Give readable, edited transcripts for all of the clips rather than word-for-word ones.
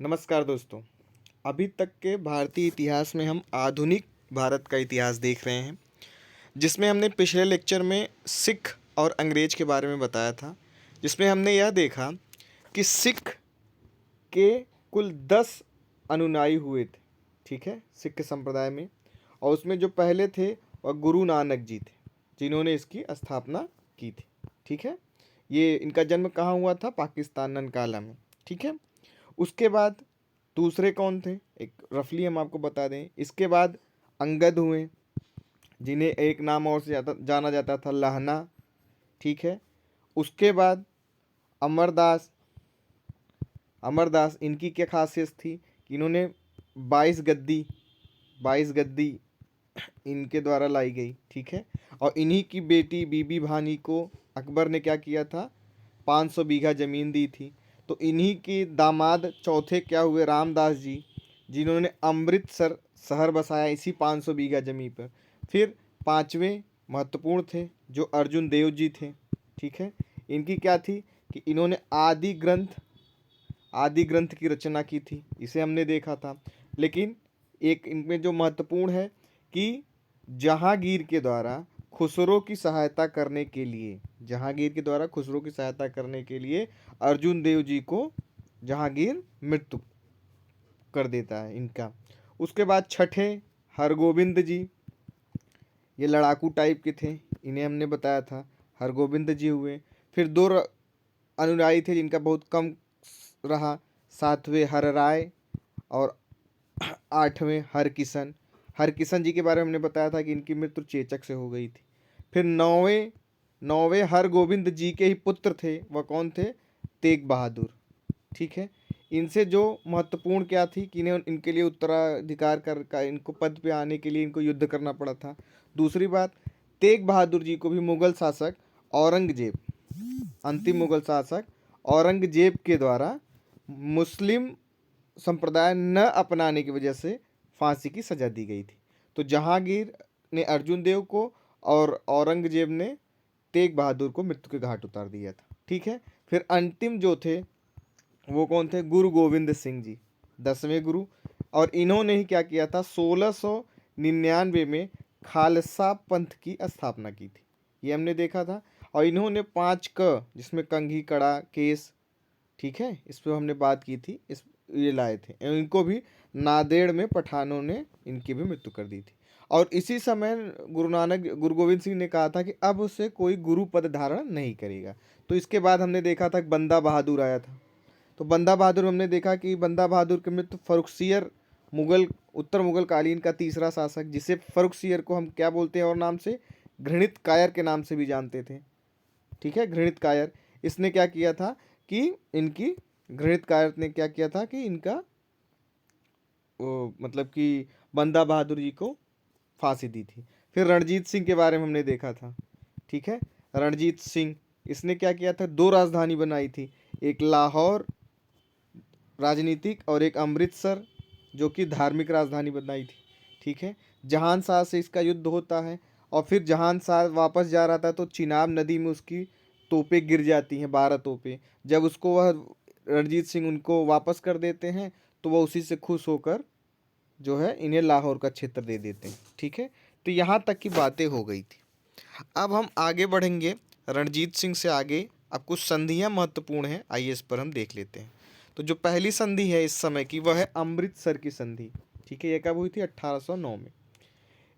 नमस्कार दोस्तों। अभी तक के भारतीय इतिहास में हम आधुनिक भारत का इतिहास देख रहे हैं, जिसमें हमने पिछले लेक्चर में सिख और अंग्रेज के बारे में बताया था, जिसमें हमने यह देखा कि सिख के कुल 10 अनुयायी हुए थे। ठीक है, सिख संप्रदाय में। और उसमें जो पहले थे वह गुरु नानक जी थे, जिन्होंने इसकी स्थापना की थी। ठीक है, ये इनका जन्म कहाँ हुआ था? पाकिस्तान, ननकाना में। ठीक है, उसके बाद दूसरे कौन थे, एक रफली हम आपको बता दें। इसके बाद अंगद हुए, जिन्हें एक नाम और से जाना जाता था, लहना। ठीक है, उसके बाद अमरदास। अमरदास इनकी क्या खासियत थी कि इन्होंने 22 गद्दी इनके द्वारा लाई गई। ठीक है, और इन्हीं की बेटी बीबी भानी को अकबर ने क्या किया था? 500 बीघा ज़मीन दी थी। तो इन्हीं के दामाद चौथे क्या हुए? रामदास जी, जिन्होंने अमृतसर शहर बसाया इसी 500 बीघा ज़मीन पर। फिर पांचवें महत्वपूर्ण थे जो अर्जुन देव जी थे। ठीक है, इनकी क्या थी कि इन्होंने आदि ग्रंथ की रचना की थी, इसे हमने देखा था। लेकिन एक इनमें जो महत्वपूर्ण है कि जहांगीर के द्वारा खुसरो की सहायता करने के लिए अर्जुन देव जी को जहांगीर मृत्यु कर देता है इनका। उसके बाद छठे हरगोविंद जी, ये लड़ाकू टाइप के थे, इन्हें हमने बताया था, हरगोविंद जी हुए। फिर दो अनुयायी थे जिनका बहुत कम रहा, सातवें हरराय और आठवें हरकिशन। हरकिशन जी के बारे में हमने बताया था कि इनकी मृत्यु चेचक से हो गई थी। फिर नौवें हरगोविंद जी के ही पुत्र थे, वह कौन थे? तेग बहादुर। ठीक है, इनसे जो महत्वपूर्ण क्या थी कि इन्हें इनके लिए उत्तराधिकार कर इनको पद पे आने के लिए इनको युद्ध करना पड़ा था। दूसरी बात, तेग बहादुर जी को भी मुगल शासक औरंगजेब, अंतिम मुगल शासक औरंगजेब के द्वारा मुस्लिम संप्रदाय न अपनाने की वजह से फांसी की सजा दी गई थी। तो जहांगीर ने अर्जुन देव को और औरंगजेब ने तेग बहादुर को मृत्यु के घाट उतार दिया था। ठीक है, फिर अंतिम जो थे वो कौन थे? गुरु गोविंद सिंह जी, 10वें गुरु। और इन्होंने ही क्या किया था? 1699 में खालसा पंथ की स्थापना की थी, ये हमने देखा था। और इन्होंने 5 क, जिसमें कंघी, कड़ा, केस, ठीक है, इस पर हमने बात की थी, इस ये लाए थे। इनको भी नांदेड़ में पठानों ने इनकी भी मृत्यु कर दी थी। और इसी समय गुरु गोविंद सिंह ने कहा था कि अब उसे कोई गुरु पद धारण नहीं करेगा। तो इसके बाद हमने देखा था कि बंदा बहादुर आया था। तो बंदा बहादुर हमने देखा कि बंदा बहादुर के मृत्यु फर्रुखसियर, मुगल उत्तर मुगल कालीन का तीसरा शासक, जिसे फर्रुखसियर को हम क्या बोलते हैं और नाम से? घृणित कायर के नाम से भी जानते थे। ठीक है, घृणित कायर। इसने क्या किया था कि इनकी घृणित कायर ने क्या किया था कि इनका मतलब कि बंदा बहादुर जी को फांसी दी थी। फिर रणजीत सिंह के बारे में हमने देखा था। ठीक है, रणजीत सिंह, इसने क्या किया था? 2 राजधानी बनाई थी, एक लाहौर राजनीतिक और एक अमृतसर जो कि धार्मिक राजधानी बनाई थी। ठीक है, जहान शाह से इसका युद्ध होता है और फिर जहान शाह वापस जा रहा था तो चिनाब नदी में उसकी तोपें गिर जाती हैं, 12 तोपें। जब उसको वह रणजीत सिंह उनको वापस कर देते हैं तो वह उसी से खुश होकर जो है इन्हें लाहौर का क्षेत्र दे देते हैं। ठीक है, तो यहाँ तक की बातें हो गई थी। अब हम आगे बढ़ेंगे रणजीत सिंह से आगे। अब कुछ संधियाँ महत्वपूर्ण हैं, आइए इस पर हम देख लेते हैं। तो जो पहली संधि है इस समय की, वह है अमृतसर की संधि। ठीक है, यह कब हुई थी? 1809 में।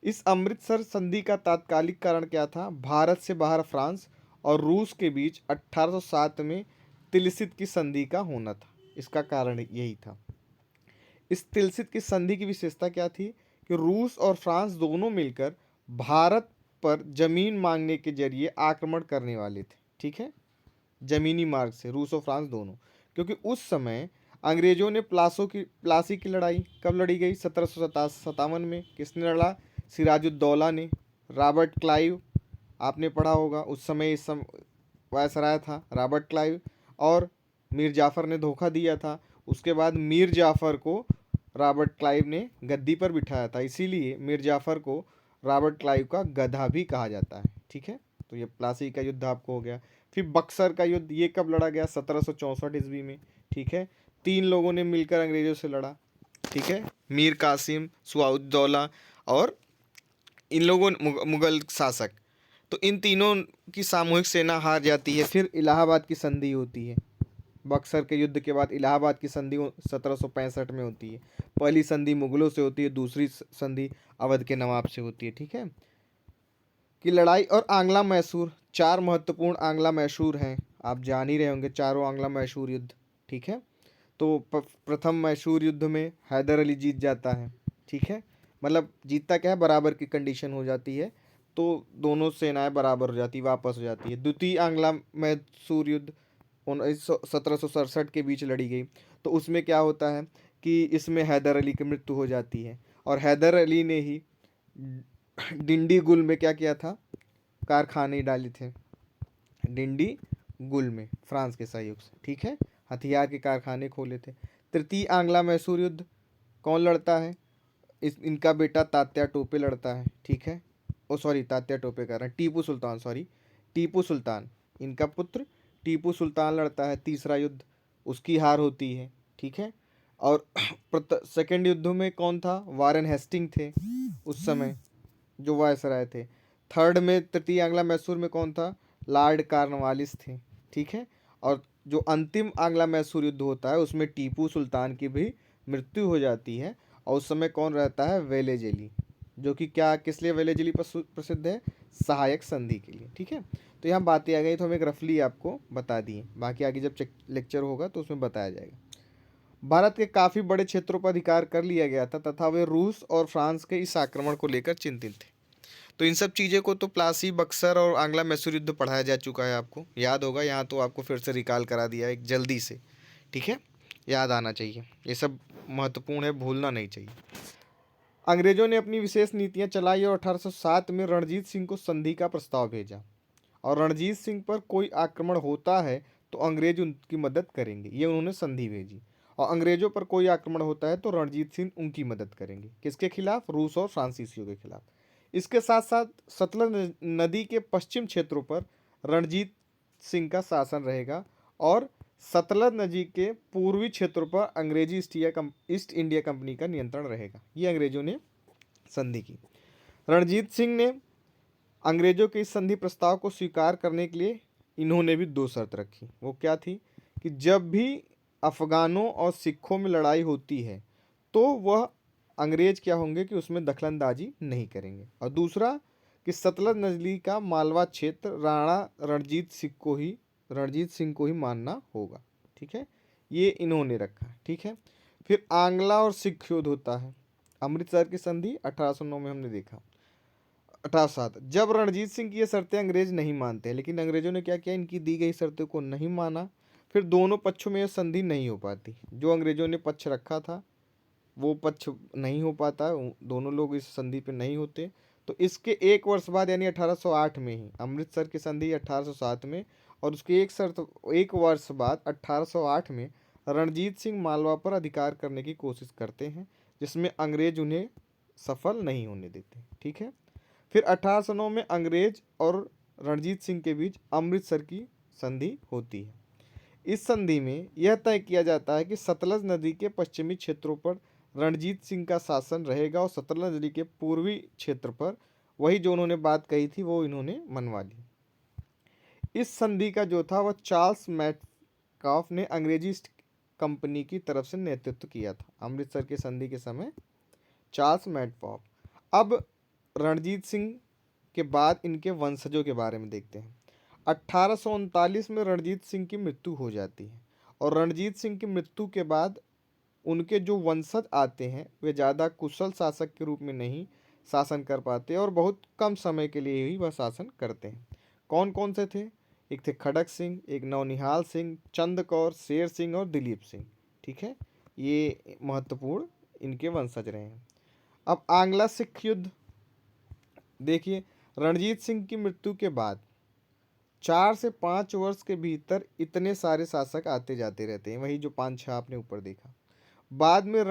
इस अमृतसर संधि का तात्कालिक कारण क्या था? भारत से बाहर फ्रांस और रूस के बीच 1807 में तिलसित की संधि का होना था। इसका कारण यही था। इस तिलसित की संधि की विशेषता क्या थी कि रूस और फ्रांस दोनों मिलकर भारत पर जमीन मांगने के जरिए आक्रमण करने वाले थे। ठीक है, जमीनी मार्ग से रूस और फ्रांस दोनों। क्योंकि उस समय अंग्रेजों ने प्लासी की लड़ाई कब लड़ी गई? 1757 में। किसने लड़ा? सिराजुद्दौला ने। रॉबर्ट क्लाइव, आपने पढ़ा होगा, उस समय वायसराय था रॉबर्ट क्लाइव। और मीर जाफ़र ने धोखा दिया था। उसके बाद मीर जाफ़र को रॉबर्ट क्लाइव ने गद्दी पर बिठाया था, इसीलिए मीर जाफ़र को रॉबर्ट क्लाइव का गधा भी कहा जाता है। ठीक है, तो ये प्लासी का युद्ध आपको हो गया। फिर बक्सर का युद्ध, ये कब लड़ा गया? 1764 ईस्वी में। ठीक है। 3 लोगों ने मिलकर अंग्रेजों से लड़ा, ठीक है, मीर कासिम, सुआउद्दौला और इन लोगों मुगल शासक। तो इन तीनों की सामूहिक सेना हार जाती है। फिर इलाहाबाद की संधि होती है। बक्सर के युद्ध के बाद इलाहाबाद की संधि 1765 में होती है। पहली संधि मुगलों से होती है, दूसरी संधि अवध के नवाब से होती है, ठीक है। की लड़ाई और आंग्ला मैसूर, 4 महत्वपूर्ण आंग्ला मैसूर हैं, आप जान ही रहे होंगे चारों आंग्ला मैसूर युद्ध, ठीक है। तो प्रथम मैसूर युद्ध में हैदर अली जीत जाता है, ठीक है, मतलब जीतता क्या है, बराबर की कंडीशन हो जाती है, तो दोनों सेनाएं बराबर हो जाती है, वापस हो जाती है। द्वितीय आंग्ला मैसूर युद्ध 1767 के बीच लड़ी गई। तो उसमें क्या होता है कि इसमें हैदर अली की मृत्यु हो जाती है, और हैदर अली ने ही डिंडी गुल में क्या किया था, कारखाने डाले थे डिंडी गुल में फ्रांस के सहयोग से, ठीक है, हथियार के कारखाने खोले थे। तृतीय आंग्ला मैसूर युद्ध कौन लड़ता है, इनका बेटा तात्या टोपे लड़ता है, ठीक है। ओ सॉरी, तात्या टोपे कह रहे हैं, टीपू सुल्तान, सॉरी, टीपू सुल्तान, इनका पुत्र टीपू सुल्तान लड़ता है तीसरा युद्ध, उसकी हार होती है, ठीक है। और सेकेंड युद्ध में कौन था, वारेन हेस्टिंग थे उस समय, जो वायसराय थे। थर्ड में तृतीय आंग्ला मैसूर में कौन था, लॉर्ड कॉर्नवालिस थे, ठीक है। और जो अंतिम आंग्ला मैसूर युद्ध होता है उसमें टीपू सुल्तान की भी मृत्यु हो जाती है, और उस समय कौन रहता है, वेलेजली, जो कि क्या किस लिए वेलेजली प्रसिद्ध है, सहायक संधि के लिए, ठीक है। तो यहाँ बातें आ गई, तो हम एक रफली आपको बता दिए, बाकी आगे जब लेक्चर होगा तो उसमें बताया जाएगा। भारत के काफ़ी बड़े क्षेत्रों पर अधिकार कर लिया गया था तथा वे रूस और फ्रांस के इस आक्रमण को लेकर चिंतित थे। तो इन सब चीज़ों को तो प्लासी, बक्सर और आंग्ला मैसूर युद्ध पढ़ाया जा चुका है, आपको याद होगा, यहाँ तो आपको फिर से रिकॉल करा दिया है एक जल्दी से, ठीक है, याद आना चाहिए, ये सब महत्वपूर्ण है, भूलना नहीं चाहिए। अंग्रेजों ने अपनी विशेष नीतियां चलाई और 1807 में रणजीत सिंह को संधि का प्रस्ताव भेजा, और रणजीत सिंह पर कोई आक्रमण होता है तो अंग्रेज उनकी मदद करेंगे, ये उन्होंने संधि भेजी। और अंग्रेजों पर कोई आक्रमण होता है तो रणजीत सिंह उनकी मदद करेंगे, किसके खिलाफ, रूस और फ्रांसीसियों के खिलाफ। इसके साथ साथ सतलज नदी के पश्चिम क्षेत्रों पर रणजीत सिंह का शासन रहेगा, और सतलज नदी के पूर्वी क्षेत्रों पर अंग्रेजी ईस्ट इंडिया कंपनी का नियंत्रण रहेगा। ये अंग्रेजों ने संधि की। रणजीत सिंह ने अंग्रेजों के इस संधि प्रस्ताव को स्वीकार करने के लिए इन्होंने भी 2 शर्त रखी। वो क्या थी कि जब भी अफगानों और सिखों में लड़ाई होती है तो वह अंग्रेज क्या होंगे कि उसमें दखलंदाजी नहीं करेंगे, और दूसरा कि सतलज नदी का मालवा क्षेत्र राणा रणजीत सिंह को ही मानना होगा, ठीक है, ये इन्होंने रखा, ठीक है। फिर आंग्ला और सिख युद्ध होता है, अमृतसर की संधि 1809 में हमने देखा। 1807 जब रणजीत सिंह की ये शर्तें अंग्रेज नहीं मानते, लेकिन अंग्रेजों ने क्या किया, इनकी दी गई शर्तों को नहीं माना, फिर दोनों पक्षों में यह संधि नहीं हो पाती। जो अंग्रेजों ने पक्ष रखा था वो पक्ष नहीं हो पाता, दोनों लोग इस संधि पे नहीं होते। तो इसके 1 वर्ष बाद यानी 1808 में ही अमृतसर की संधि 1807 में, और उसके 1 वर्ष बाद 1808 में रणजीत सिंह मालवा पर अधिकार करने की कोशिश करते हैं, जिसमें अंग्रेज उन्हें सफल नहीं होने देते, ठीक है। फिर 1809 में अंग्रेज और रणजीत सिंह के बीच अमृतसर की संधि होती है। इस संधि में यह तय किया जाता है कि सतलज नदी के पश्चिमी क्षेत्रों पर रणजीत सिंह का शासन रहेगा, और सतलज नदी के पूर्वी क्षेत्र पर वही जो उन्होंने बात कही थी वो इन्होंने मनवा ली। इस संधि का जो था वह चार्ल्स मैटकाफ ने अंग्रेजी ईस्ट कंपनी की तरफ से नेतृत्व किया था। अमृतसर की संधि के समय चार्ल्स मैटकाफ। अब रणजीत सिंह के बाद इनके वंशजों के बारे में देखते हैं। 1839 में रणजीत सिंह की मृत्यु हो जाती है, और रणजीत सिंह की मृत्यु के बाद उनके जो वंशज आते हैं वे ज़्यादा कुशल शासक के रूप में नहीं शासन कर पाते, और बहुत कम समय के लिए ही वह शासन करते हैं। कौन कौन से थे, एक थे खड़क सिंह, एक नौनिहाल सिंह, चंद कौर, शेर सिंह और दिलीप सिंह, ठीक है, ये महत्वपूर्ण इनके वंशज रहे हैं। अब आंग्ला सिख युद्ध देखिए, रणजीत सिंह की मृत्यु के बाद 4 से 5 वर्ष के भीतर इतने सारे शासक आते जाते रहते हैं, वही जो 5-6 आपने ऊपर देखा। बाद में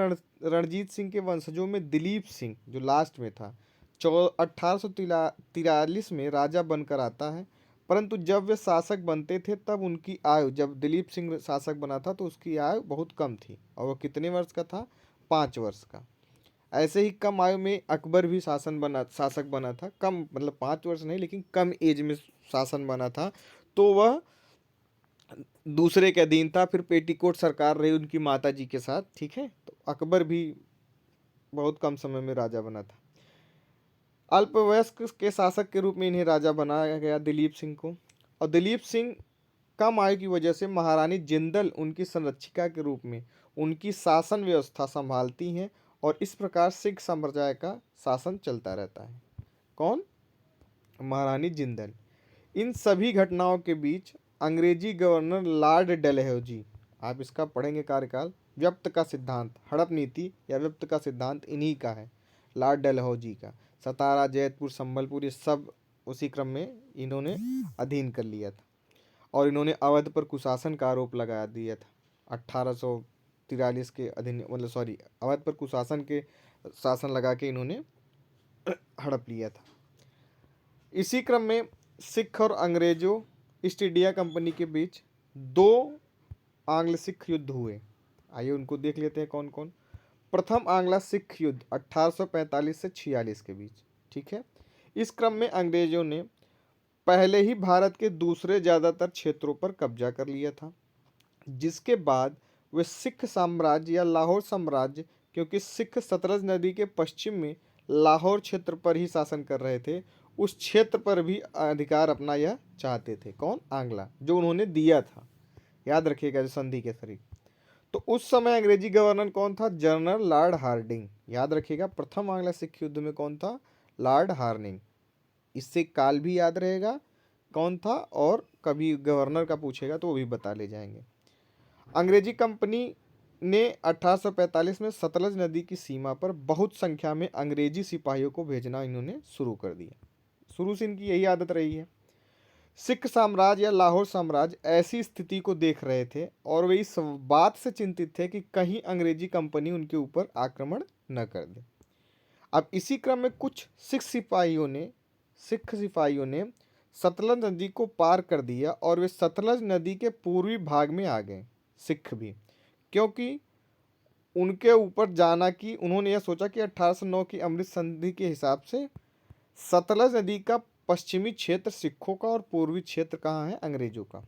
रणजीत सिंह के वंशजों में दिलीप सिंह जो लास्ट में था 1843 में राजा बनकर आता है, परंतु जब वे शासक बनते थे तब उनकी आयु, जब दिलीप सिंह शासक बना था तो उसकी आयु बहुत कम थी, और वो कितने वर्ष का था? 5 वर्ष का। ऐसे ही कम आयु में अकबर भी शासक बना था, कम मतलब 5 वर्ष नहीं, लेकिन कम एज में शासन बना था। तो वह दूसरे के अधीन था, फिर पेटीकोट सरकार रही उनकी माता जी के साथ, ठीक है। तो अकबर भी बहुत कम समय में राजा बना था। अल्पवयस्क के शासक के रूप में इन्हें राजा बनाया गया, दिलीप सिंह को। और दिलीप सिंह कम आयु की वजह से महारानी जिंदल उनकी संरक्षिका के रूप में उनकी शासन व्यवस्था संभालती हैं, और इस प्रकार सिख साम्राज्य का शासन चलता रहता है। कौन? महारानी जिंदल। इन सभी घटनाओं के बीच अंग्रेजी गवर्नर लॉर्ड डलहौजी, आप इसका पढ़ेंगे कार्यकाल, व्यक्त का सिद्धांत, हड़प नीति या व्यक्त का सिद्धांत इन्हीं का है, लॉर्ड डलहौजी का। सतारा, जैतपुर, संबलपुर, ये सब उसी क्रम में इन्होंने अधीन कर लिया था, और इन्होंने अवध पर कुशासन का आरोप लगा दिया था 1843 के अधीन, मतलब सॉरी, अवध पर कुशासन के शासन लगा के इन्होंने हड़प लिया था। इसी क्रम में सिख और अंग्रेजों, ईस्ट इंडिया कंपनी के बीच 2 आंग्ल सिख युद्ध हुए। आइए उनको देख लेते हैं कौन कौन। प्रथम आंग्ल सिख युद्ध 1845 से 46 के बीच, ठीक है। इस क्रम में अंग्रेजों ने पहले ही भारत के दूसरे ज़्यादातर क्षेत्रों पर कब्जा कर लिया था, जिसके बाद वे सिख साम्राज्य या लाहौर साम्राज्य, क्योंकि सिख सतलज नदी के पश्चिम में लाहौर क्षेत्र पर ही शासन कर रहे थे, उस क्षेत्र पर भी अधिकार अपना यह चाहते थे। कौन? आंग्ला, जो उन्होंने दिया था, याद रखिएगा, जो संधि के तरीके। तो उस समय अंग्रेजी गवर्नर कौन था? जनरल लॉर्ड हार्डिंग, याद रखिएगा। प्रथम आंग्ल सिख युद्ध में कौन था? Lord Hardinge. इससे काल भी याद रहेगा कौन था, और कभी गवर्नर का पूछेगा तो वो भी बता ले जाएंगे। अंग्रेजी कंपनी ने 1845 में सतलज नदी की सीमा पर बहुत संख्या में अंग्रेजी सिपाहियों को भेजना इन्होंने शुरू कर दिया। शुरू से इनकी यही आदत रही है। सिख साम्राज्य या लाहौर साम्राज्य ऐसी स्थिति को देख रहे थे, और वे इस बात से चिंतित थे कि कहीं अंग्रेजी कंपनी उनके ऊपर आक्रमण न कर दे। अब इसी क्रम में कुछ सिख सिपाहियों ने सतलज नदी को पार कर दिया, और वे सतलज नदी के पूर्वी भाग में आ गए। सिख भी, क्योंकि उनके ऊपर जाना की उन्होंने यह सोचा कि 1809 की अमृत संधि के हिसाब से सतलज नदी का पश्चिमी क्षेत्र सिखों का और पूर्वी क्षेत्र कहाँ है? अंग्रेजों का।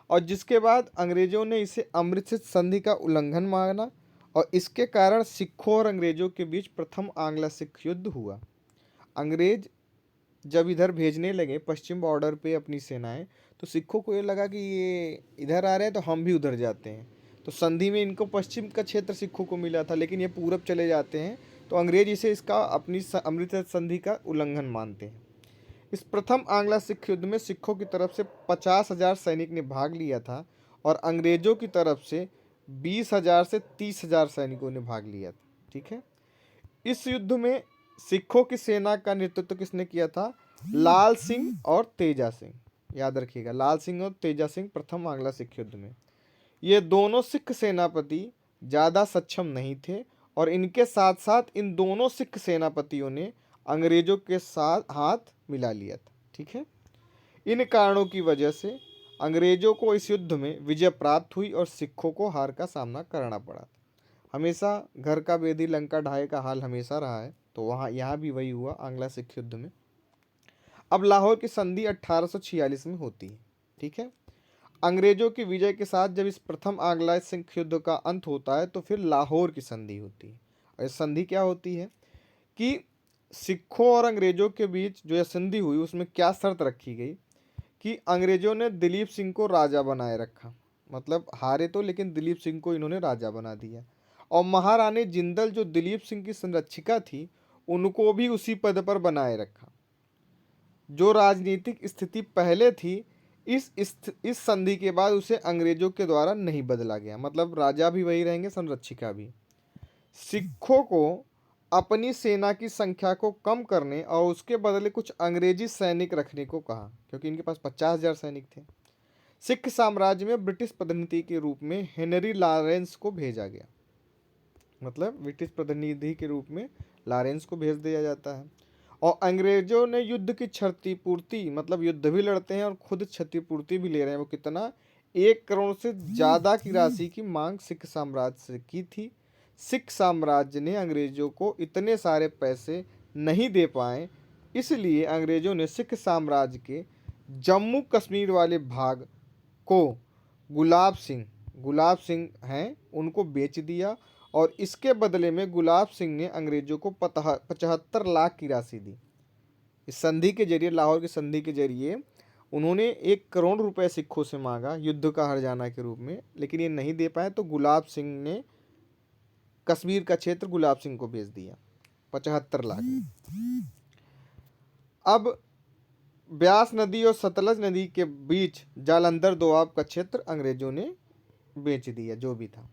और जिसके बाद अंग्रेजों ने इसे अमृतसर संधि का उल्लंघन माना, और इसके कारण सिखों और अंग्रेजों के बीच प्रथम आंग्ल सिख युद्ध हुआ। अंग्रेज जब इधर भेजने लगे पश्चिम बॉर्डर पे अपनी सेनाएं, तो सिखों को ये लगा कि ये इधर आ रहे हैं तो हम भी उधर जाते हैं। तो संधि में इनको पश्चिम का क्षेत्र सिखों को मिला था, लेकिन ये पूरब चले जाते हैं, तो अंग्रेज इसे इसका अपनी अमृतसर संधि का उल्लंघन मानते हैं। इस प्रथम आंग्ल सिख युद्ध में सिखों की तरफ से 50,000 सैनिक ने भाग लिया था, और अंग्रेजों की तरफ से 20,000 से 30,000 सैनिकों ने भाग लिया था, ठीक है। इस युद्ध में सिखों की सेना का नेतृत्व किसने किया था? लाल सिंह और तेजा सिंह, याद रखिएगा, लाल सिंह और तेजा सिंह प्रथम आंग्ल सिख युद्ध में। ये दोनों सिख सेनापति ज़्यादा सक्षम नहीं थे, और इनके साथ साथ इन दोनों सिख सेनापतियों ने अंग्रेजों के साथ हाथ मिला लिया था, ठीक है। इन कारणों की वजह से अंग्रेजों को इस युद्ध में विजय प्राप्त हुई, और सिखों को हार का सामना करना पड़ा था। हमेशा घर का बेदी लंका ढाए का हाल हमेशा रहा है, तो वहाँ यहाँ भी वही हुआ आंग्ल सिख युद्ध में। अब लाहौर की संधि 1846 में होती है, ठीक है। अंग्रेजों की विजय के साथ जब इस प्रथम आंग्ल सिख युद्ध का अंत होता है, तो फिर लाहौर की संधि होती है। और इस संधि क्या होती है कि सिखों और अंग्रेजों के बीच जो यह संधि हुई, उसमें क्या शर्त रखी गई कि अंग्रेजों ने दिलीप सिंह को राजा बनाए रखा, मतलब हारे तो, लेकिन दिलीप सिंह को इन्होंने राजा बना दिया। और महारानी जिंदल जो दिलीप सिंह की संरक्षिका थी, उनको भी उसी पद पर बनाए रखा। जो राजनीतिक स्थिति पहले थी, इस संधि के बाद उसे अंग्रेजों के द्वारा नहीं बदला गया, मतलब राजा भी वही रहेंगे, संरक्षिका भी। सिखों को अपनी सेना की संख्या को कम करने और उसके बदले कुछ अंग्रेजी सैनिक रखने को कहा, क्योंकि इनके पास 50,000 सैनिक थे। सिख साम्राज्य में ब्रिटिश प्रतिनिधि के रूप में हेनरी लॉरेंस को भेजा गया, मतलब ब्रिटिश प्रतिनिधि के रूप में लॉरेंस को भेज दिया जाता है। और अंग्रेजों ने युद्ध की क्षतिपूर्ति, मतलब युद्ध भी लड़ते हैं और खुद क्षतिपूर्ति भी ले रहे हैं। वो कितना, 1 करोड़ से ज़्यादा की राशि की मांग सिख साम्राज्य से की थी। सिख साम्राज्य ने अंग्रेजों को इतने सारे पैसे नहीं दे पाए, इसलिए अंग्रेजों ने सिख साम्राज्य के जम्मू कश्मीर वाले भाग को गुलाब सिंह हैं उनको बेच दिया, और इसके बदले में गुलाब सिंह ने अंग्रेजों को 75 लाख की राशि दी। इस संधि के जरिए, लाहौर की संधि के जरिए उन्होंने 1 करोड़ रुपए सिखों से मांगा युद्ध का हर्जाना के रूप में, लेकिन ये नहीं दे पाए, तो गुलाब सिंह ने कश्मीर का क्षेत्र गुलाब सिंह को बेच दिया 75 लाख में। अब ब्यास नदी और सतलज नदी के बीच जालंधर दोआब का क्षेत्र अंग्रेजों ने बेच दिया, जो भी था।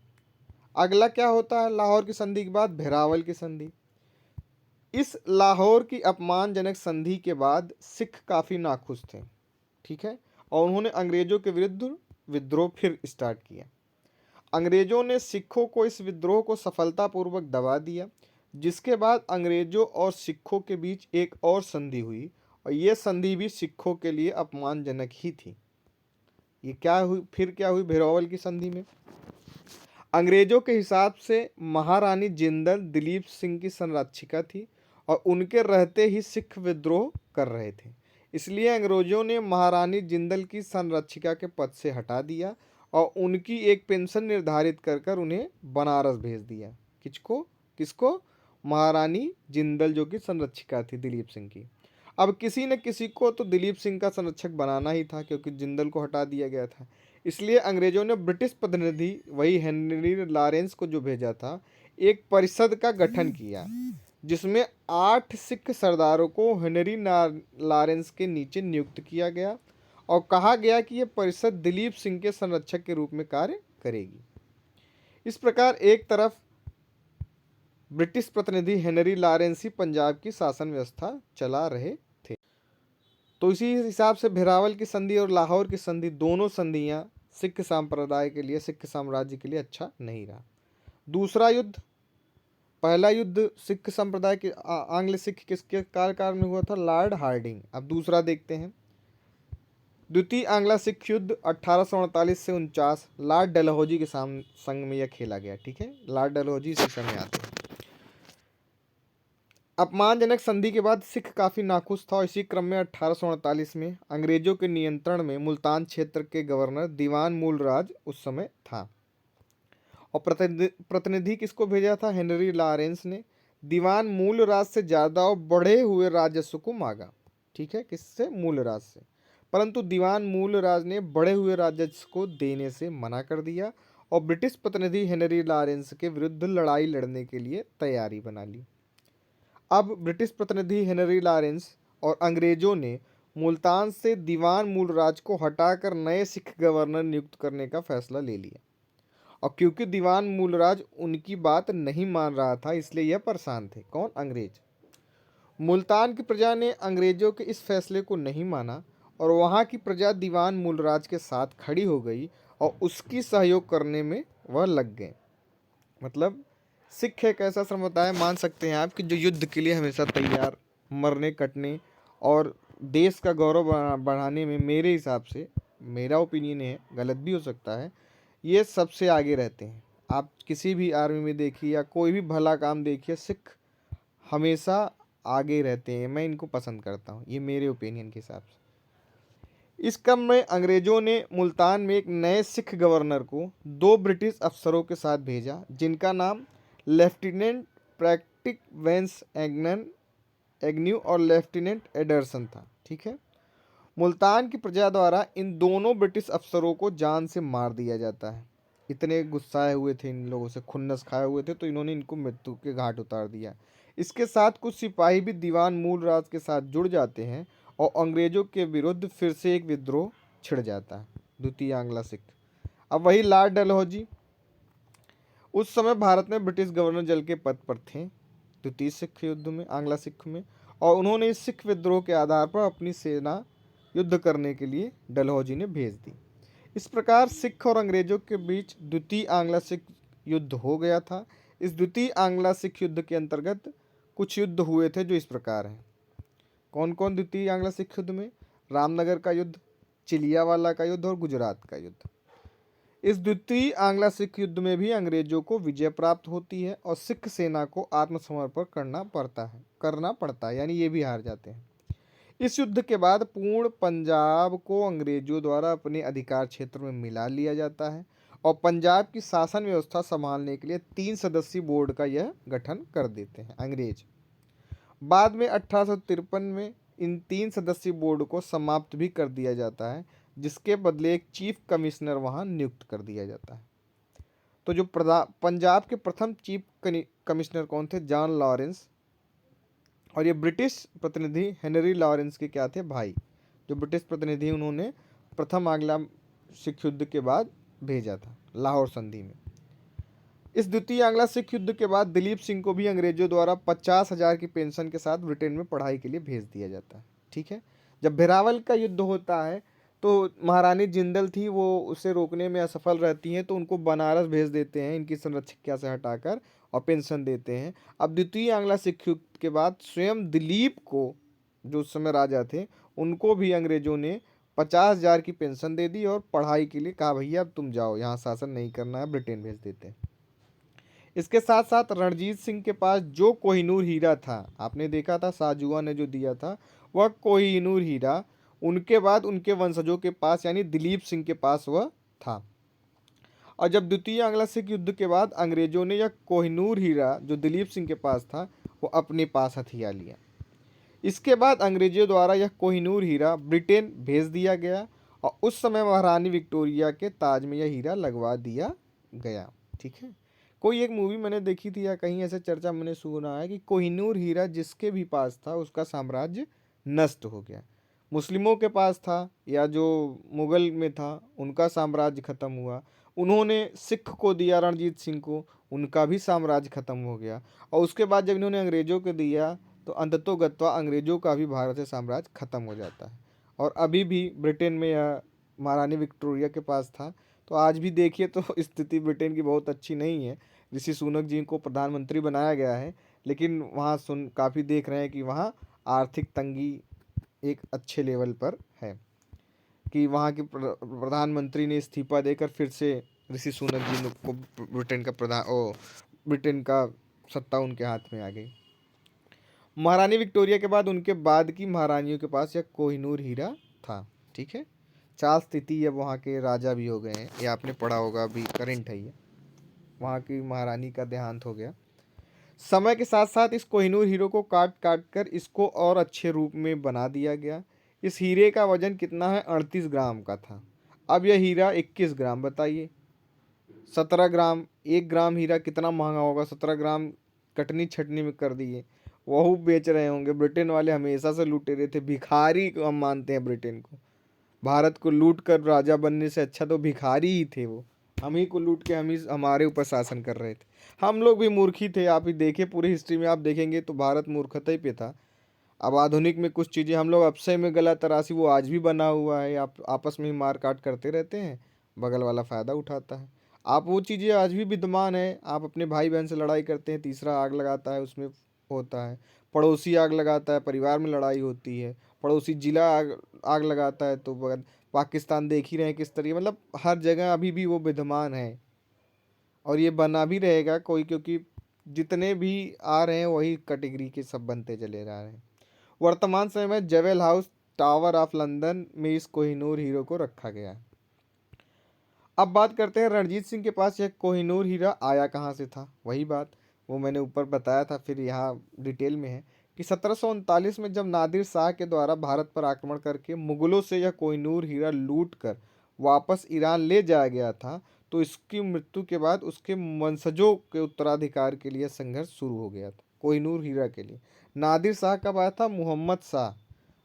अगला क्या होता है, लाहौर की संधि के बाद भेरावल की संधि। इस लाहौर की अपमानजनक संधि के बाद सिख काफ़ी नाखुश थे, ठीक है, और उन्होंने अंग्रेजों के विरुद्ध विद्रोह फिर स्टार्ट किया। अंग्रेजों ने सिखों को इस विद्रोह को सफलतापूर्वक दबा दिया, जिसके बाद अंग्रेजों और सिखों के बीच एक और संधि हुई, और यह संधि भी सिखों के लिए अपमानजनक ही थी। ये क्या हुई, फिर क्या हुई भेरावल की संधि में? अंग्रेजों के हिसाब से महारानी जिंदल दिलीप सिंह की संरक्षिका थी और उनके रहते ही सिख विद्रोह कर रहे थे, इसलिए अंग्रेजों ने महारानी जिंदल की संरक्षिका के पद से हटा दिया और उनकी एक पेंशन निर्धारित कर कर उन्हें बनारस भेज दिया। किसको? महारानी जिंदल, जो कि संरक्षिका थी दिलीप सिंह की। अब किसी न किसी को तो दिलीप सिंह का संरक्षक बनाना ही था, क्योंकि जिंदल को हटा दिया गया था। इसलिए अंग्रेजों ने ब्रिटिश प्रतिनिधि, वही हेनरी लॉरेंस को जो भेजा था, एक परिषद का गठन किया, जिसमें 8 सिख सरदारों को हेनरी लॉरेंस के नीचे नियुक्त किया गया और कहा गया कि यह परिषद दिलीप सिंह के संरक्षक के रूप में कार्य करेगी। इस प्रकार एक तरफ ब्रिटिश प्रतिनिधि हेनरी लॉरेंस ही पंजाब की शासन व्यवस्था चला रहे थे। तो इसी हिसाब से भेरावल की संधि और लाहौर की संधि, दोनों संधियां सिख संप्रदाय के लिए, सिख साम्राज्य के लिए अच्छा नहीं रहा। दूसरा युद्ध, पहला युद्ध सिख संप्रदाय के आंग्ल सिख किसके कार्यकाल में हुआ था? Lord Hardinge. अब दूसरा देखते हैं। द्वितीय आंग्ला सिख युद्ध 1848 से 49 लॉर्ड डलहौजी के संग में यह खेला गया, ठीक है। लॉर्ड डलहौजी इसी समय आते हैं। अपमानजनक संधि के बाद सिख काफ़ी नाखुश था और इसी क्रम में 1848 में अंग्रेजों के नियंत्रण में मुल्तान क्षेत्र के गवर्नर दीवान मूलराज उस समय था, और प्रतिनिधि किसको भेजा था? हेनरी लॉरेंस ने। दीवान मूलराज से ज़्यादा और बढ़े हुए राजस्व को मांगा, ठीक है, किससे? मूलराज से। परंतु दीवान मूलराज ने बढ़े हुए राजस्व को देने से मना कर दिया और ब्रिटिश प्रतिनिधि हेनरी लॉरेंस के विरुद्ध लड़ाई लड़ने के लिए तैयारी बना ली। अब ब्रिटिश प्रतिनिधि हेनरी लॉरेंस और अंग्रेजों ने मुल्तान से दीवान मूलराज को हटाकर नए सिख गवर्नर नियुक्त करने का फैसला ले लिया, और क्योंकि दीवान मूलराज उनकी बात नहीं मान रहा था, इसलिए यह परेशान थे। कौन? अंग्रेज। मुल्तान की प्रजा ने अंग्रेजों के इस फैसले को नहीं माना और वहाँ की प्रजा दीवान मूलराज के साथ खड़ी हो गई और उसकी सहयोग करने में वह लग गए। मतलब सिख एक ऐसा समुदाय मान सकते हैं आप कि जो युद्ध के लिए हमेशा तैयार, मरने कटने और देश का गौरव बढ़ाने में, मेरे हिसाब से, मेरा ओपिनियन है, गलत भी हो सकता है, ये सबसे आगे रहते हैं। आप किसी भी आर्मी में देखिए या कोई भी भला काम देखिए, सिख हमेशा आगे रहते हैं। मैं इनको पसंद करता हूँ, ये मेरे ओपिनियन के हिसाब से। इस क्रम में अंग्रेजों ने मुल्तान में एक नए सिख गवर्नर को 2 ब्रिटिश अफसरों के साथ भेजा, जिनका नाम लेफ्टिनेंट प्रैक्टिक वेंस एग्न्यू और लेफ्टिनेंट एडरसन था, ठीक है। मुल्तान की प्रजा द्वारा इन दोनों ब्रिटिश अफसरों को जान से मार दिया जाता है। इतने गुस्साए हुए थे, इन लोगों से खुन्नस खाए हुए थे, तो इन्होंने इनको मृत्यु के घाट उतार दिया। इसके साथ कुछ सिपाही भी दीवान मूलराज के साथ जुड़ जाते हैं और अंग्रेजों के विरुद्ध फिर से एक विद्रोह छिड़ जाता है, द्वितीय आंग्ला सिख। अब वही लॉर्ड डलहौजी उस समय भारत में ब्रिटिश गवर्नर जनरल के पद पर थे द्वितीय सिख युद्ध में, आंग्ला सिख में, और उन्होंने इस सिख विद्रोह के आधार पर अपनी सेना युद्ध करने के लिए डलहौजी ने भेज दी। इस प्रकार सिख और अंग्रेजों के बीच द्वितीय आंग्ला सिख युद्ध हो गया था। इस द्वितीय आंग्ला सिख युद्ध के अंतर्गत कुछ युद्ध हुए थे जो इस प्रकार हैं। कौन कौन द्वितीय आंग्ल सिख युद्ध में? रामनगर का युद्ध, चिलियावाला का युद्ध और गुजरात का युद्ध। इस द्वितीय आंग्ल सिख युद्ध में भी अंग्रेजों को विजय प्राप्त होती है और सिख सेना को आत्मसमर्पण करना पड़ता है, यानी ये भी हार जाते हैं। इस युद्ध के बाद पूर्ण पंजाब को अंग्रेजों द्वारा अपने अधिकार क्षेत्र में मिला लिया जाता है और पंजाब की शासन व्यवस्था संभालने के लिए 3 सदस्यीय बोर्ड का यह गठन कर देते हैं अंग्रेज। बाद में 1853 में इन 3 सदस्यीय बोर्ड को समाप्त भी कर दिया जाता है, जिसके बदले एक चीफ कमिश्नर वहां नियुक्त कर दिया जाता है। तो जो पंजाब के प्रथम चीफ कमिश्नर कौन थे? John Lawrence. और ये ब्रिटिश प्रतिनिधि हेनरी लॉरेंस के क्या थे? भाई। जो ब्रिटिश प्रतिनिधि उन्होंने प्रथम आंग्ल सिख युद्ध के बाद भेजा था लाहौर संधि में। इस द्वितीय आंग्ल सिख युद्ध के बाद दिलीप सिंह को भी अंग्रेजों द्वारा 50,000 की पेंशन के साथ ब्रिटेन में पढ़ाई के लिए भेज दिया जाता है। ठीक है। जब भेरावल का युद्ध होता है तो महारानी जिंदल थी, वो उसे रोकने में असफल रहती हैं, तो उनको बनारस भेज देते हैं इनकी संरक्षिका से हटाकर और पेंशन देते हैं। अब द्वितीय आंग्ल सिख युद्ध के बाद स्वयं दिलीप को, जो उस समय राजा थे, उनको भी अंग्रेजों ने 50,000 की पेंशन दे दी और पढ़ाई के लिए कहा भैया अब तुम जाओ, यहाँ शासन नहीं करना है, ब्रिटेन भेज देते हैं। इसके साथ साथ रणजीत सिंह के पास जो कोहिनूर हीरा था, आपने देखा था शाहजहां ने जो दिया था, वह कोहिनूर हीरा उनके बाद उनके वंशजों के पास यानी दिलीप सिंह के पास वह था। और जब द्वितीय आंग्ल सिख युद्ध के बाद अंग्रेजों ने यह कोहिनूर हीरा जो दिलीप सिंह के पास था वो अपने पास हथिया लिया। इसके बाद अंग्रेजों द्वारा यह कोहिनूर हीरा ब्रिटेन भेज दिया गया और उस समय महारानी विक्टोरिया के ताज में यह हीरा लगवा दिया गया। ठीक है। कोई एक मूवी मैंने देखी थी या कहीं ऐसे चर्चा मैंने सुना है कि कोहिनूर हीरा जिसके भी पास था उसका साम्राज्य नष्ट हो गया। मुस्लिमों के पास था या जो मुगल में था उनका साम्राज्य खत्म हुआ, उन्होंने सिख को दिया रणजीत सिंह को, उनका भी साम्राज्य खत्म हो गया, और उसके बाद जब इन्होंने अंग्रेजों को दिया तो अंततोगत्वा अंग्रेजों का भी भारत से साम्राज्य खत्म हो जाता है। और अभी भी ब्रिटेन में यह महारानी विक्टोरिया के पास था। तो आज भी देखिए तो स्थिति ब्रिटेन की बहुत अच्छी नहीं है। ऋषि सुनक जी को प्रधानमंत्री बनाया गया है, लेकिन वहाँ काफ़ी देख रहे हैं कि वहाँ आर्थिक तंगी एक अच्छे लेवल पर है कि वहाँ के प्रधानमंत्री ने इस्तीफा देकर फिर से ऋषि सुनक जी को ब्रिटेन का सत्ता उनके हाथ में आ गई। महारानी विक्टोरिया के बाद उनके बाद की महारानियों के पास यह कोहिनूर हीरा था। ठीक है। चार्ल्स तृतीय अब वहाँ के राजा भी हो गए हैं, ये आपने पढ़ा होगा, अभी करंट है ये। वहाँ की महारानी का देहांत हो गया। समय के साथ साथ इस कोहिनूर हीरो को काट काट कर इसको और अच्छे रूप में बना दिया गया। इस हीरे का वजन कितना है? 38 ग्राम का था। अब यह हीरा 21 ग्राम, बताइए। 17 ग्राम, 1 ग्राम हीरा कितना महंगा होगा? 17 ग्राम कटनी छटनी में कर दिए, वह बेच रहे होंगे। ब्रिटेन वाले हमेशा से लूटे रहे थे, भिखारी को हम मानते हैं ब्रिटेन को। भारत को लूट कर राजा बनने से अच्छा तो भिखारी ही थे वो, हम ही को लूट के हम ही हमारे ऊपर शासन कर रहे थे। हम लोग भी मूर्खी थे, आप ही देखिए पूरी हिस्ट्री में आप देखेंगे तो भारत मूर्खता ही पे था। अब आधुनिक में कुछ चीज़ें हम लोग अक्षय में गला तराशी, वो आज भी बना हुआ है। आप आपस में ही मार काट करते रहते हैं, बगल वाला फ़ायदा उठाता है। आप वो चीज़ें आज भी विद्यमान है। आप अपने भाई बहन से लड़ाई करते हैं, तीसरा आग लगाता है, उसमें होता है। पड़ोसी आग लगाता है, परिवार में लड़ाई होती है। पड़ोसी जिला आग लगाता है तो पाकिस्तान देख ही रहे हैं किस तरीके, मतलब हर जगह अभी भी वो विद्यमान है और ये बना भी रहेगा कोई, क्योंकि जितने भी आ रहे हैं वही कैटेगरी के सब बनते चले जा रहे हैं। वर्तमान समय में jewel house tower of London में इस कोहिनूर हीरो को रखा गया है। अब बात करते हैं रणजीत सिंह के पास यह कोहिनूर हीरा आया कहाँ से था। वही बात वो मैंने ऊपर बताया था, फिर यहाँ डिटेल में है कि 1739 में जब नादिर शाह के द्वारा भारत पर आक्रमण करके मुगलों से यह कोहिनूर हीरा लूट कर वापस ईरान ले जाया गया था, तो इसकी मृत्यु के बाद उसके वंशजों के उत्तराधिकार के लिए संघर्ष शुरू हो गया था कोहिनूर हीरा के लिए। नादिर शाह कब आया था?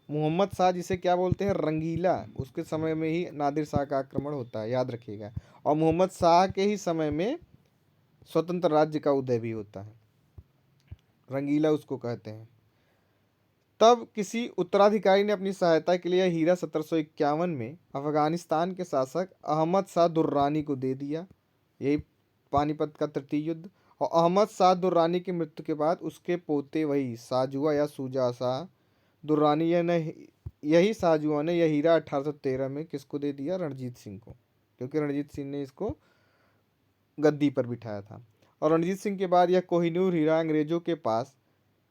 मोहम्मद शाह जिसे क्या बोलते हैं, रंगीला, उसके समय में ही नादिर शाह का आक्रमण होता है, याद रखिएगा। और मोहम्मद शाह के ही समय में स्वतंत्र राज्य का उदय भी होता है, रंगीला उसको कहते हैं। तब किसी उत्तराधिकारी ने अपनी सहायता के लिए हीरा 1751 में अफगानिस्तान के शासक अहमद शाह दुर्रानी को दे दिया। यही पानीपत का तृतीय युद्ध। और अहमद शाह दुर्रानी की मृत्यु के बाद उसके पोते वही शाहजूआ या शुजा शाह दुर्रानी यही शाहजहां ने यह हीरा 1813 में किसको दे दिया? रणजीत सिंह को, क्योंकि रणजीत सिंह ने इसको गद्दी पर बिठाया था। और रणजीत सिंह के बाद यह कोहिनूर हीरा अंग्रेजों के पास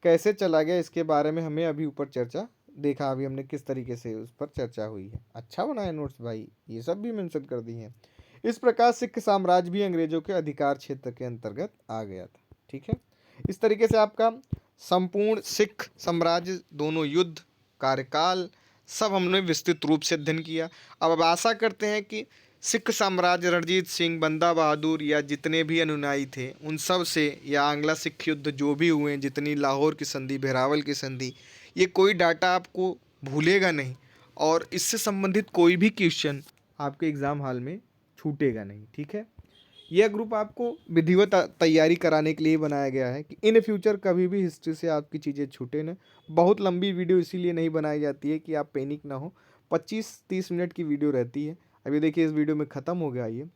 कैसे चला गया, इसके बारे में हमें अभी ऊपर चर्चा देखा, अभी हमने किस तरीके से उस पर चर्चा हुई है। अच्छा बनाया नोट्स भाई, ये सब भी मेंशन कर दिए हैं। इस प्रकार सिख साम्राज्य भी अंग्रेजों के अधिकार क्षेत्र के अंतर्गत आ गया था। ठीक है, इस तरीके से आपका संपूर्ण सिख साम्राज्य, दोनों युद्ध, कार्यकाल, सब हमने विस्तृत रूप से अध्ययन किया। अब आशा करते हैं कि सिख साम्राज्य, रणजीत सिंह, बंदा बहादुर या जितने भी अनुयायी थे उन सब से, या आंग्ला सिख युद्ध जो भी हुए, जितनी लाहौर की संधि, बहरावल की संधि, ये कोई डाटा आपको भूलेगा नहीं, और इससे संबंधित कोई भी क्वेश्चन आपके एग्ज़ाम हॉल में छूटेगा नहीं। ठीक है, यह ग्रुप आपको विधिवत तैयारी कराने के लिए बनाया गया है कि इन फ्यूचर कभी भी हिस्ट्री से आपकी चीज़ें छूटे ना। बहुत लंबी वीडियो इसीलिए नहीं बनाई जाती है कि आप पैनिक ना हो। 25-30 मिनट की वीडियो रहती है। अभी देखिए इस वीडियो में ख़त्म हो गया ये,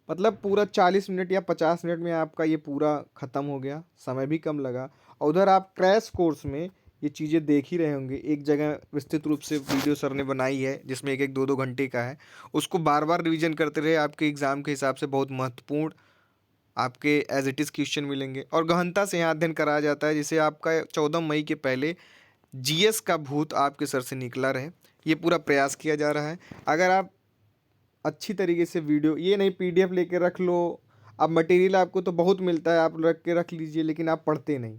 मतलब पूरा 40 मिनट या 50 मिनट में आपका ये पूरा ख़त्म हो गया, समय भी कम लगा। और उधर आप क्रैश कोर्स में ये चीज़ें देख ही रहे होंगे, एक जगह विस्तृत रूप से वीडियो सर ने बनाई है जिसमें 1-1, 2-2 घंटे का है, उसको बार बार रिवीजन करते रहे। आपके एग्ज़ाम के हिसाब से बहुत महत्वपूर्ण आपके एज इट इज़ क्वेश्चन मिलेंगे, और गहनता से यहाँ अध्ययन कराया जाता है, जिसे आपका 14 मई के पहले जीएस का भूत आपके सर से निकला रहे, ये पूरा प्रयास किया जा रहा है। अगर आप अच्छी तरीके से वीडियो, ये नहीं पीडीएफ लेके रख लो, अब मटेरियल आपको तो बहुत मिलता है, आप रख लीजिए, लेकिन आप पढ़ते नहीं।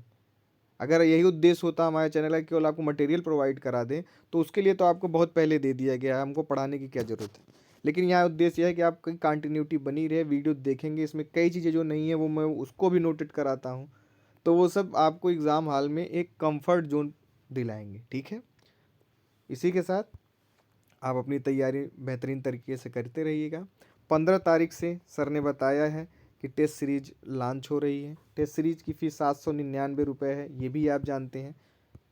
अगर यही उद्देश्य होता हमारे चैनल का केवल आपको मटेरियल प्रोवाइड करा दें, तो उसके लिए तो आपको बहुत पहले दे दिया गया है, हमको पढ़ाने की क्या ज़रूरत है। लेकिन यहाँ उद्देश्य यह है कि आपकी कंटिन्यूटी बनी रहे, वीडियो देखेंगे, इसमें कई चीज़ें जो नहीं है वो मैं उसको भी नोटेट कराता हूँ, तो वो सब आपको एग्ज़ाम हॉल में एक कंफर्ट जोन दिलाएंगे। ठीक है, इसी के साथ आप अपनी तैयारी बेहतरीन तरीके से करते रहिएगा। 15 तारीख से सर ने बताया है कि टेस्ट सीरीज लॉन्च हो रही है। टेस्ट सीरीज की फ़ीस 799 रुपये है, ये भी आप जानते हैं।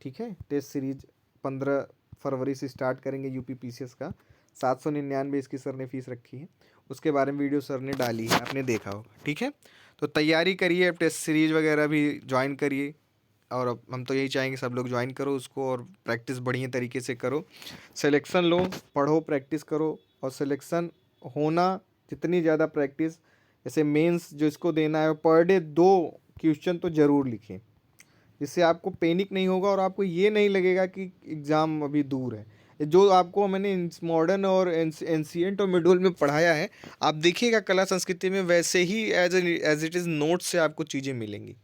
ठीक है, टेस्ट सीरीज 15 फरवरी से स्टार्ट करेंगे यूपी पीसीएस का। 799 इसकी सर ने फ़ीस रखी है, उसके बारे में वीडियो सर ने डाली है, आपने देखा होगा। ठीक है, तो तैयारी करिए, अब टेस्ट सीरीज वगैरह भी ज्वाइन करिए, और अब हम तो यही चाहेंगे सब लोग ज्वाइन करो उसको, और प्रैक्टिस बढ़िया तरीके से करो, सिलेक्शन लो, पढ़ो, प्रैक्टिस करो, और सिलेक्शन होना, जितनी ज़्यादा प्रैक्टिस, जैसे मेंस जो इसको देना है पर डे 2 क्वेश्चन तो ज़रूर लिखें, जिससे आपको पैनिक नहीं होगा और आपको ये नहीं लगेगा कि एग्ज़ाम अभी दूर है। जो आपको मैंने मॉडर्न और एंशिएंट और मिडल में पढ़ाया है, आप देखिएगा कला संस्कृति में, वैसे ही एज इट इज़ नोट्स से आपको चीज़ें मिलेंगी।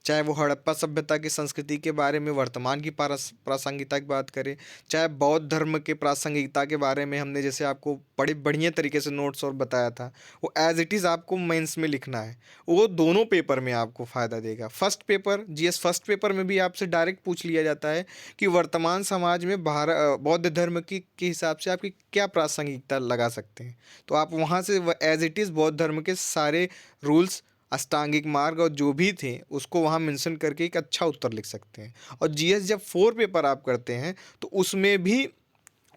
चाहे वो हड़प्पा सभ्यता की संस्कृति के बारे में वर्तमान की प्रासंगिकता की बात करें, चाहे बौद्ध धर्म के प्रासंगिकता के बारे में हमने जैसे आपको बड़े बढ़िया तरीके से नोट्स और बताया था, वो एज इट इज़ आपको मेंस में लिखना है। वो दोनों पेपर में आपको फ़ायदा देगा। First paper GS first paper में भी आपसे डायरेक्ट पूछ लिया जाता है कि वर्तमान समाज में बौद्ध धर्म की के हिसाब से आपकी क्या प्रासंगिकता लगा सकते हैं, तो आप वहाँ से एज इट इज़ बौद्ध धर्म के सारे रूल्स, अष्टांगिक मार्ग और जो भी थे उसको वहाँ मेंशन करके एक अच्छा उत्तर लिख सकते हैं। और जीएस जब 4 पेपर आप करते हैं तो उसमें भी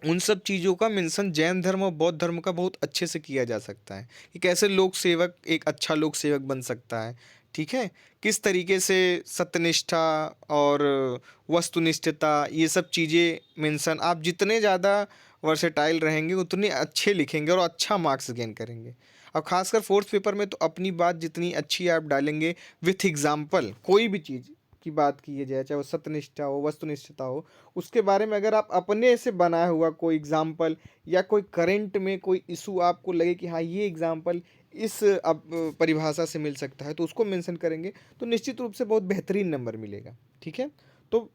उन सब चीज़ों का मेंशन जैन धर्म और बौद्ध धर्म का बहुत अच्छे से किया जा सकता है कि कैसे लोक सेवक एक अच्छा लोक सेवक बन सकता है। ठीक है, किस तरीके से सत्यनिष्ठा और वस्तुनिष्ठता, ये सब चीज़ें मेंशन, आप जितने ज़्यादा वर्सेटाइल रहेंगे उतने अच्छे लिखेंगे और अच्छा मार्क्स गेन करेंगे। और ख़ासकर फोर्थ पेपर में तो अपनी बात जितनी अच्छी आप डालेंगे विथ एग्जाम्पल, कोई भी चीज़ की बात की जाए, चाहे वो सत्यनिष्ठा हो, वस्तुनिष्ठता हो, उसके बारे में अगर आप अपने से बनाया हुआ कोई एग्जाम्पल या कोई करंट में कोई इशू आपको लगे कि हाँ ये एग्जाम्पल इस अब परिभाषा से मिल सकता है, तो उसको मेंशन करेंगे, तो निश्चित रूप से बहुत बेहतरीन नंबर मिलेगा। ठीक है, तो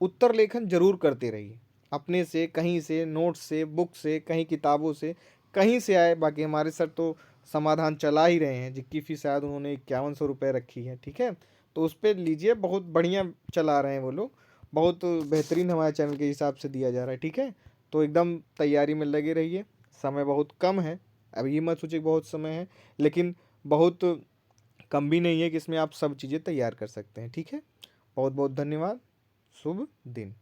उत्तर लेखन जरूर करते रहिए, अपने से, कहीं से, नोट्स से, बुक से, कहीं किताबों से, कहीं से आए। बाकी हमारे सर तो समाधान चला ही रहे हैं, जिसकी फीस शायद उन्होंने 5100 रुपये रखी है। ठीक है, तो उस पर लीजिए, बहुत बढ़िया चला रहे हैं वो लोग, बहुत बेहतरीन हमारे चैनल के हिसाब से दिया जा रहा है। ठीक है, तो एकदम तैयारी में लगे रहिए, समय बहुत कम है, अब ये मत सोचिए बहुत समय है, लेकिन बहुत कम भी नहीं है कि इसमें आप सब चीज़ें तैयार कर सकते हैं। ठीक है, बहुत बहुत धन्यवाद, शुभ दिन।